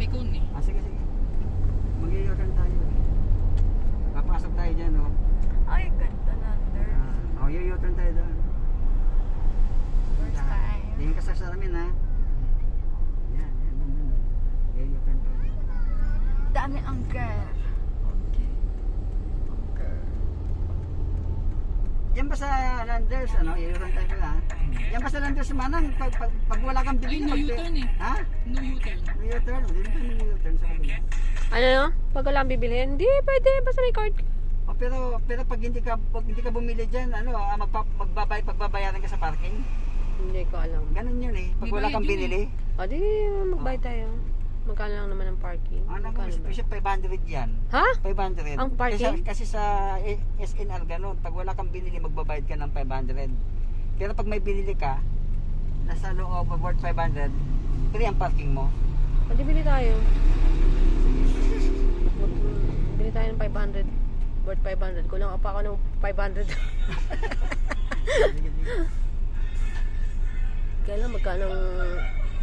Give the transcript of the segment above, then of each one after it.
may cone eh. Sige, sige. Mag-i-U-turn tayo. Papasok tayo dyan, no? Ay, ganda na, Anders. U-turn tayo doon. First time. Tingin ka sa salamin, ha? Yan. U-turn tayo. Dami ang girl. Okay. Yan ba sa Landers, ano? U-turn tayo ha? Yan ba sa Landers, Manang? Pag wala kang Ay, bili, no U-turn eh. ha? No U-turn. May U-turn. Hindi pa may U-turn sa kabila. Ano no? Pag wala kang bibilhin, hindi pwede. Basta may card. Oh, pero pag hindi ka bumili diyan, ano, pagbabayaran ka sa parking. Hindi ko alam. Ganun yun eh. Pag May wala bayad kang yun binili. O di, magbayad tayo. Magkano lang naman ang parking? Ano mo, Magkano ba? special 500 yan. Ha? 500. Ang parking? Kasi sa SNR ganun, pag wala kang binili, magbabayad ka ng 500. Pero pag may binili ka, nasa loob of worth 500, free ang parking mo. O di, bili tayo. Bili tayo ng 500. Worth 500. Kulang pa ako ng 500. Kaya lang, magkano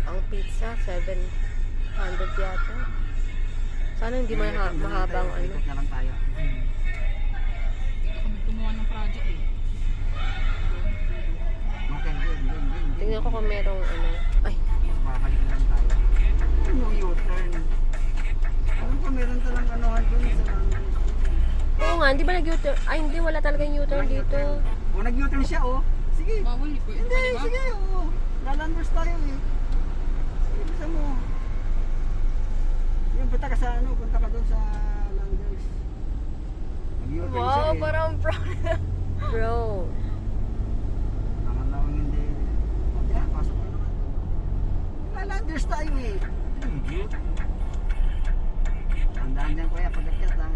ang pizza? 700 yata. Sana hindi mahabang ano. Ikot na lang tayo. Dito kami gumawa ng project eh. Okay, good. Tingnan ko kung merong ano. Ay, Makakalik na lang tayo. Ano yung U-turn? Alam ko meron talang anuhan dun sa oo nga, hindi ba nag-U-turn? Ay, hindi, wala talaga yung U-turn dito. O nag-U-turn siya, oh. Sige. Bawal eh. Pwede Hindi, ba? sige, oh. Lalanders tayo eh. Sige, bisa mo. Yung punta ka sa ano, punta ka doon sa Landers. Mag-U-turn siya Wow, eh. parang proud. Bro. Naman lang hindi. Yeah, pasok ka naman. Lalanders tayo eh. Idiot. Tandaan dyan kuya, pag-akyat ha.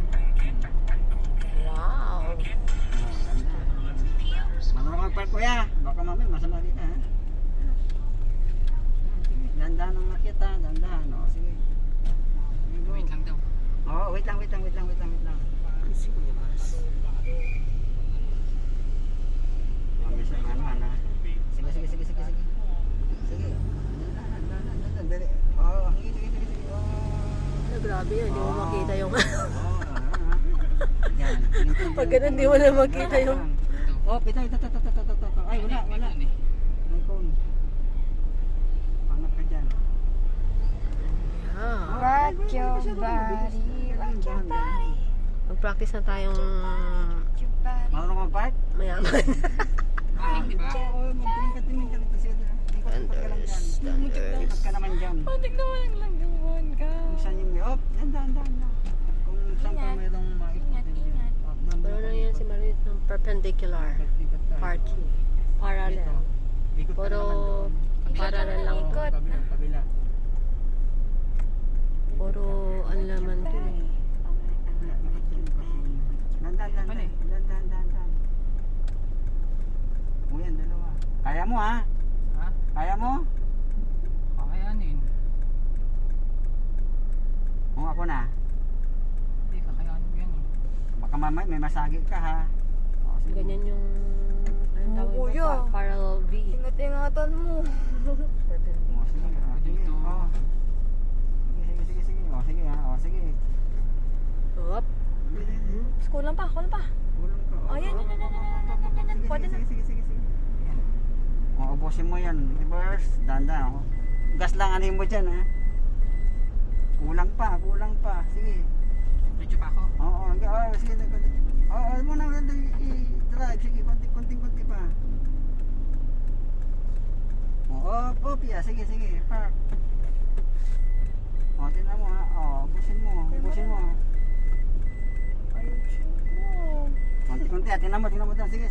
Wow. Marunong mag-park kuya. Baka mamaya masama dito ha. Sige, dandahan ang makyat ha. Dandahan. O, sige. Sige, go. Wait lang daw. Oo, wait lang. Mami sa anuhan ha. Sige. Sige. Dandahan. Dali. Oo, sige. Ano, grabe yun. Hindi mo makita yung... Yan. Pag ganun, di mo na makita yung... Oh, pitay. Ay, wala. May cone eh. May cone. Pangat ka dyan. Ah. Rock your body, rock your body, Mag-practice na tayong rock your body. Marunong ka mag-park? mayaman. Parang di ba? Oo, mag-tingkat. Sige, Thunders. ikot ka naman dyan. Patik naman ang langgawan ka. Kung saan yung may, dahan. Kung saan pa mayroong maikot. Ingat. Pero na yan si Marit ng perpendicular parking. Parallel. Ikot ka Puro naman doon. parallel lang. Ikot. Kabila. Puro ano naman to eh. Dahan. Uyan, dalawa. Kaya mo ha? Ha? Kaya mo? Kakayanin. Kung ako na. Hindi, kakayanin ko yan eh. Baka mamay may masagi ka ha. O, sige. Ganyan yung ano Oo, tawag kuya. ito? Parallel V. Ingat-ingatan mo. Perpendicular. O, sige. O, sige. Dito. O. Sige. O, sige ha. O, sige. Up. Kulang pa. Kulang ka. Oh, yan. Pwede na. Sige. Yan. O, ubusin mo yan. Reverse. Dahan. O. Gas lang anin mo dyan ha. Kulang pa. Sige. Medyo pa ako. Oo. Sige. Oo, mo na i-drive. Sige, konting-konti pa. Oo, Pia. Sige. Park. O, tingnan mo ha. O, ubusin mo. Ayusin mo. Konti-konti ha. Tingnan mo dyan. Sige.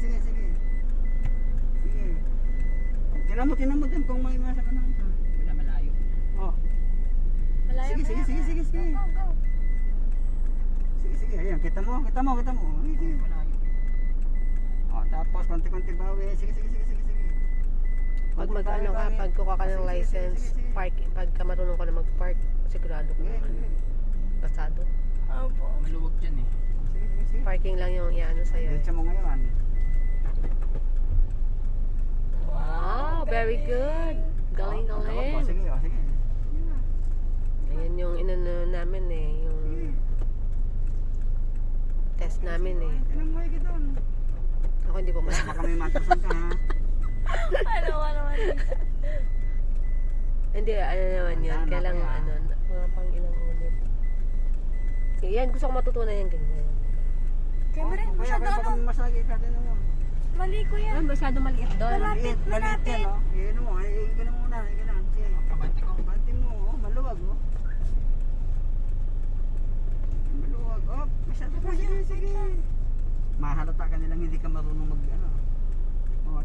Tingnan mo dyan kung may masa ka na. Wala malayo. O. Malayo Sige. Go. Sige. Ayan, kita mo. Sige. Malayo. O, tapos konti-konti bawi. Sige. Pag mag-ano ka, pag kuha ka ng license, park, pagka marunong ka na mag-park, sigurado ko naman. Pasado. Opo. Maluwag dyan eh. Sige. Parking lang yung iano sa'yo. Diretso mo ngayon. Wow, very good. Galing. O, sige. Ayan yung inano namin eh, yung test namin eh. Tinang mo higit doon. Ako hindi pa mas. Baka may matasan ka ha. Ano naman. Hindi, ano naman yun. Tandaan Kaya lang, na kaya. ano, mga pang ilang ulit. Yan, gusto ko matutunan yan ganyan. Kaya mo rin, Kaya masyado baka ano. masagi ka din mo. Mali ko yan. Ay, masyado maliit doon. Malapit, Maliit malapit. yan, no? Iyan mo, iyan mo muna, iyan. Sige, kabanti ko. Kabanti mo, oh, maluwag, oh. Maluwag, oh. Masyado ka, sige. Mahalata ka nilang hindi ka marunong mag, ano. Oh,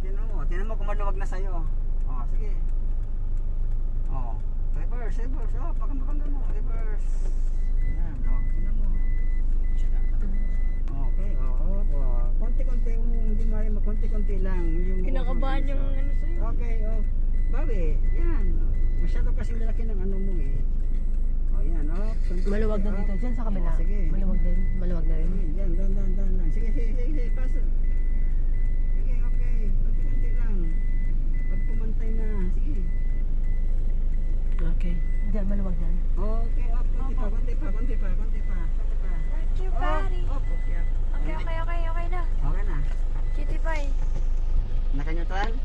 tinan mo kung maluwag na sa'yo. Oh, sige. Oh, reverse. Oh, pakambakanda mo, reverse. Ayan, oh, tinan mo. Okay, oo. Konti-konti, hindi mali, konti-konti lang. Kinakabahan yung ano sa'yo. Okay, oh. Bawi, yan. Masyado kasing lalaki ng ano mo eh. Oh, yan, oh. Konti-konti, Maluwag na oh. dito. Diyan sa kabila. Oh, sige. Maluwag din. Maluwag na rin. Yan, dan lang. Sige, paso. Sige, okay. Konti-konti lang. Pag pumantay na, sige. Okay. Diyan, maluwag dyan.